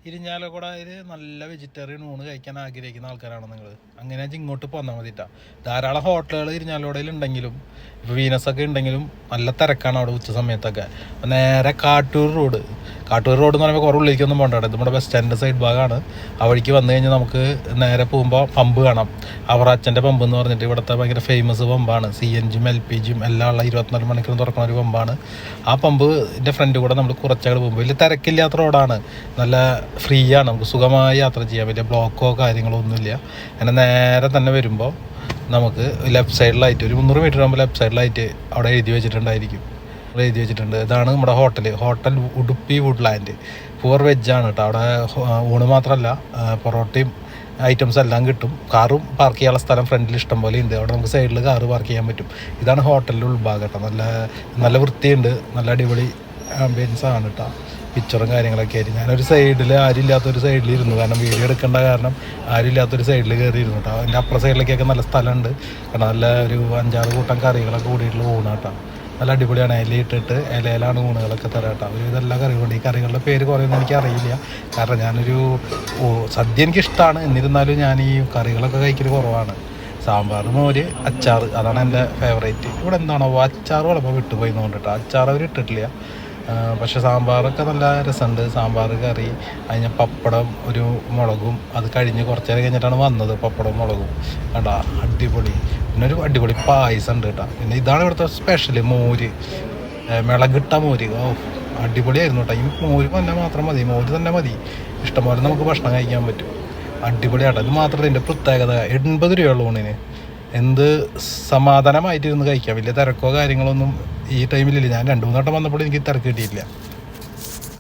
ഇരിഞ്ഞാലക്കുടയിൽ നല്ല വെജിറ്റേറിയൻ ഊണ് കഴിക്കാൻ ആഗ്രഹിക്കുന്ന ആൾക്കാരാണ് നിങ്ങൾ. അങ്ങനെ ഇങ്ങോട്ട് പോന്നാൽ മതിട്ടാ. ധാരാളം ഹോട്ടലുകൾ ഇരിഞ്ഞാലക്കുടയിൽ ഉണ്ടെങ്കിലും ഇപ്പോൾ വീനസൊക്കെ ഉണ്ടെങ്കിലും നല്ല തിരക്കാണ് അവിടെ ഉച്ച സമയത്തൊക്കെ. അപ്പം നേരെ കാട്ടൂർ റോഡ് എന്ന് പറയുമ്പോൾ കുറേ ഉള്ളിലേക്കൊന്നും പോകണ്ട. ഇത് നമ്മുടെ ബസ് സ്റ്റാൻഡിൻ്റെ സൈഡ് ഭാഗമാണ്. ആ വഴിക്ക് വന്നു കഴിഞ്ഞാൽ നമുക്ക് നേരെ പോകുമ്പോൾ പമ്പ് കാണാം. അവറാച്ചൻ്റെ പമ്പ് എന്ന് പറഞ്ഞിട്ട് ഇവിടുത്തെ ഭയങ്കര ഫേമസ് പമ്പാണ്. CNG LPG എല്ലാം ഉള്ള 24 മണിക്കൂർ തുറക്കുന്ന ഒരു പമ്പാണ്. ആ പമ്പിൻ്റെ ഫ്രണ്ട് കൂടെ നമ്മൾ കുറച്ചങ്ങോട്ട് പോകുമ്പോൾ വലിയ തിരക്കില്ലാത്ത റോഡാണ്. നല്ല ഫ്രീ ആണ്, നമുക്ക് സുഖമായി യാത്ര ചെയ്യാം. വലിയ ബ്ലോക്കോ കാര്യങ്ങളോ ഒന്നുമില്ല. അങ്ങനെ നേരെ തന്നെ വരുമ്പോൾ നമുക്ക് ലെഫ്റ്റ് സൈഡിലായിട്ട് ഒരു 300 മീറ്റർ ആകുമ്പോൾ ലെഫ്റ്റ് സൈഡിലായിട്ട് അവിടെ എഴുതി വെച്ചിട്ടുണ്ട്. ഇതാണ് നമ്മുടെ ഹോട്ടൽ ഉടുപ്പി വുഡ്ലാൻഡ്. പ്യുവർ വെജാണ് കേട്ടോ. അവിടെ ഊണ് മാത്രമല്ല പൊറോട്ടയും ഐറ്റംസ് എല്ലാം കിട്ടും. കാറും പാർക്ക് ചെയ്യാനുള്ള സ്ഥലം ഫ്രണ്ടിൽ ഇഷ്ടം പോലെ ഉണ്ട്. അവിടെ നമുക്ക് സൈഡിൽ കാറ് പാർക്ക് ചെയ്യാൻ പറ്റും. ഇതാണ് ഹോട്ടലിൻ്റെ ഉൾഭാഗം കേട്ടോ. നല്ല വൃത്തിയുണ്ട്, നല്ല അടിപൊളി ആംബിയൻസ് ആണ് കേട്ടോ. പിക്ചറും കാര്യങ്ങളൊക്കെ ആയിട്ട് ഞാനൊരു സൈഡിൽ ആരുമില്ലാത്തൊരു സൈഡിൽ ഇരുന്നു. കാരണം വീഡിയോ എടുക്കേണ്ട കാരണം ആരുമില്ലാത്തൊരു സൈഡിൽ കയറി ഇരുന്നു കേട്ടോ. അതിൻ്റെ അപ്പുറ സൈഡിലേക്കൊക്കെ നല്ല സ്ഥലമുണ്ട്. കാരണം നല്ല ഒരു 5-6 കൂട്ടം കറികളൊക്കെ കൂടിയിട്ടുള്ള ഊണ് കേട്ടോ. നല്ല അടിപൊളിയാണ്. ഇലയിട്ടിട്ട് ഇലയിലാണ് ഊണുകളൊക്കെ തരാം കേട്ടോ. ഒരു ഇതെല്ലാം കറികളുണ്ട്. ഈ കറികളുടെ പേര് കുറേയൊന്നും എനിക്കറിയില്ല. കാരണം ഞാനൊരു സദ്യ എനിക്കിഷ്ടമാണ്. എന്നിരുന്നാലും ഞാൻ ഈ കറികളൊക്കെ കഴിക്കൽ കുറവാണ്. സാമ്പാർ, മോര്, അച്ചാർ അതാണ് എൻ്റെ ഫേവറേറ്റ്. ഇവിടെ എന്താണോ അച്ചാർ ചിലപ്പോൾ വിട്ടുപോയി നോണ്ടിട്ടോ. അച്ചാർ അവർ ഇട്ടിട്ടില്ല. പക്ഷേ സാമ്പാറൊക്കെ നല്ല രസമുണ്ട്. സാമ്പാർ, കറി, അതിന് പപ്പടം, ഒരു മുളകും. അത് കഴിഞ്ഞ് കുറച്ച് നേരം കഴിഞ്ഞിട്ടാണ് വന്നത് പപ്പടവും മുളകും കേട്ടോ. അടിപൊളി. പിന്നെ ഒരു അടിപൊളി പായസം ഉണ്ട് കേട്ടോ. പിന്നെ ഇതാണ് ഇവിടുത്തെ സ്പെഷ്യൽ മോര്, മിളകിട്ട മോര്. അടിപൊളിയായിരുന്നു കേട്ടോ. ഈ മോര് തന്നെ മാത്രം മതി, മോര് തന്നെ മതി. ഇഷ്ടംപോലെ നമുക്ക് ഭക്ഷണം കഴിക്കാൻ പറ്റും. അടിപൊളിയാട്ടോ. ഇത് മാത്രമല്ല ഇതിൻ്റെ പ്രത്യേകത 80 രൂപയുള്ള ഊണിന് എന്ത് സമാധാനമായിട്ടിരുന്ന് കഴിക്കാം. വലിയ തിരക്കോ കാര്യങ്ങളൊന്നും ഈ ടൈമിലില്ല. ഞാൻ 2-3 വട്ടം വന്നപ്പോൾ എനിക്ക് തിരക്ക് കിട്ടിയില്ല.